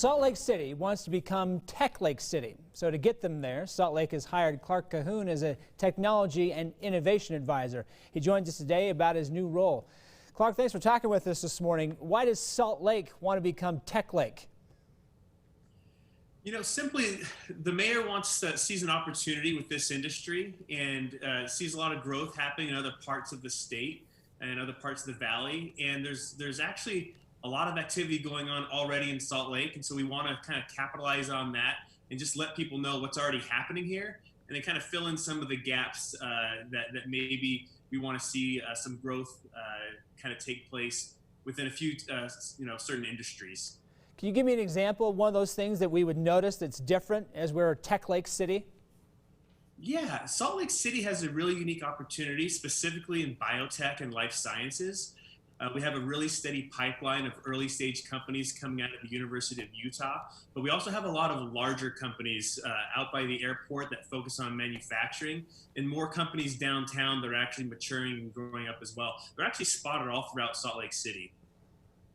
Salt Lake City wants to become Tech Lake City. So to get them there, Salt Lake has hired Clark Cahoon as a technology and innovation advisor. He joins us today about his new role. Clark, thanks for talking with us this morning. Why does Salt Lake want to become Tech Lake? You know, simply the mayor sees an opportunity with this industry and sees a lot of growth happening in other parts of the state and other parts of the valley. And there's actually a lot of activity going on already in Salt Lake. And so we want to kind of capitalize on that and just let people know what's already happening here and then kind of fill in some of the gaps that maybe we want to see some growth kind of take place within a few certain industries. Can you give me an example of one of those things that we would notice that's different as we're Tech Lake City? Yeah, Salt Lake City has a really unique opportunity, specifically in biotech and life sciences. We have a really steady pipeline of early stage companies coming out of the University of Utah, but we also have a lot of larger companies out by the airport that focus on manufacturing, and more companies downtown that are actually maturing and growing up as well. They're actually spotted all throughout Salt Lake City.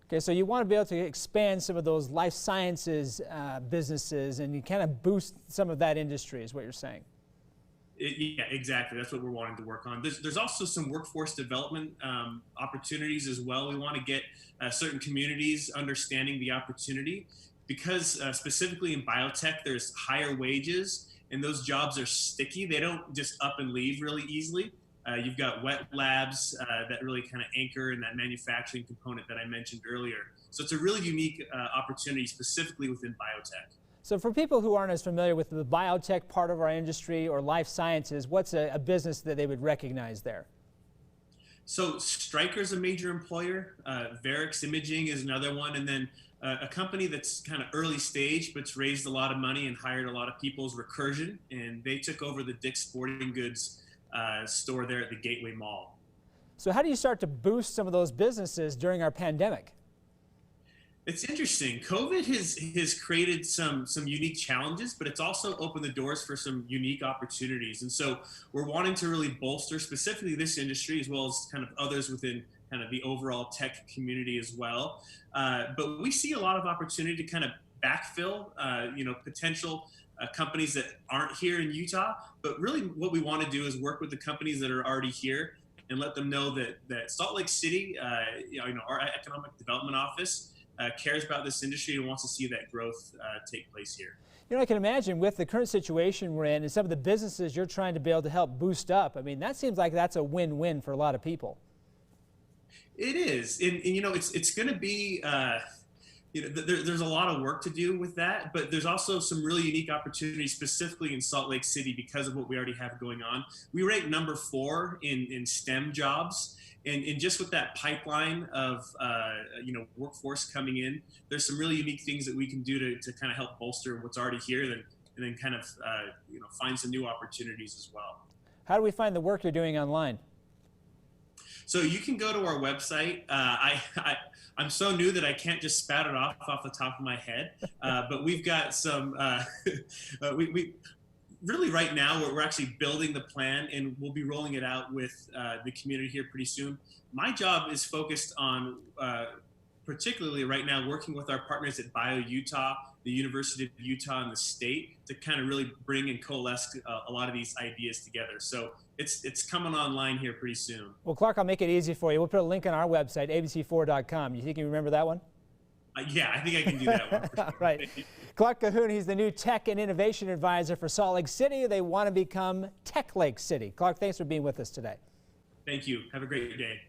Okay, so you want to be able to expand some of those life sciences businesses and you kind of boost some of that industry is what you're saying. Yeah, exactly. That's what we're wanting to work on. There's also some workforce development opportunities as well. We want to get certain communities understanding the opportunity because specifically in biotech, there's higher wages and those jobs are sticky. They don't just up and leave really easily. You've got wet labs that really kind of anchor in that manufacturing component that I mentioned earlier. So it's a really unique opportunity specifically within biotech. So for people who aren't as familiar with the biotech part of our industry or life sciences, what's a business that they would recognize there? So Stryker's a major employer, Varix Imaging is another one, and then a company that's kind of early stage but's raised a lot of money and hired a lot of people is Recursion, and they took over the Dick's Sporting Goods store there at the Gateway Mall. So how do you start to boost some of those businesses during our pandemic? It's interesting. COVID has created some unique challenges, but it's also opened the doors for some unique opportunities. And so we're wanting to really bolster specifically this industry as well as kind of others within kind of the overall tech community as well. But we see a lot of opportunity to kind of backfill, potential companies that aren't here in Utah. But really what we want to do is work with the companies that are already here and let them know that Salt Lake City, our economic development office, cares about this industry and wants to see that growth take place here. You know, I can imagine with the current situation we're in and some of the businesses you're trying to be able to help boost up, I mean, that seems like that's a win-win for a lot of people. It is. And it's going to be, there's a lot of work to do with that, but there's also some really unique opportunities specifically in Salt Lake City because of what we already have going on. We rate number 4 in STEM jobs. And just with that pipeline of workforce coming in, there's some really unique things that we can do to kind of help bolster what's already here, and then kind of find some new opportunities as well. How do we find the work you're doing online? So you can go to our website. I'm so new that I can't just spout it off the top of my head, but we've got some. Really right now we're actually building the plan and we'll be rolling it out with the community here pretty soon. My job is focused on particularly right now working with our partners at BioUtah, the University of Utah, and the state to kind of really bring and coalesce a lot of these ideas together. So it's coming online here pretty soon. Well, Clark, I'll make it easy for you. We'll put a link on our website, abc4.com. You think you remember that one? Yeah, I think I can do that one for sure. Right. Clark Cahoon, he's the new Tech and Innovation Advisor for Salt Lake City. They want to become Tech Lake City. Clark, thanks for being with us today. Thank you. Have a great day.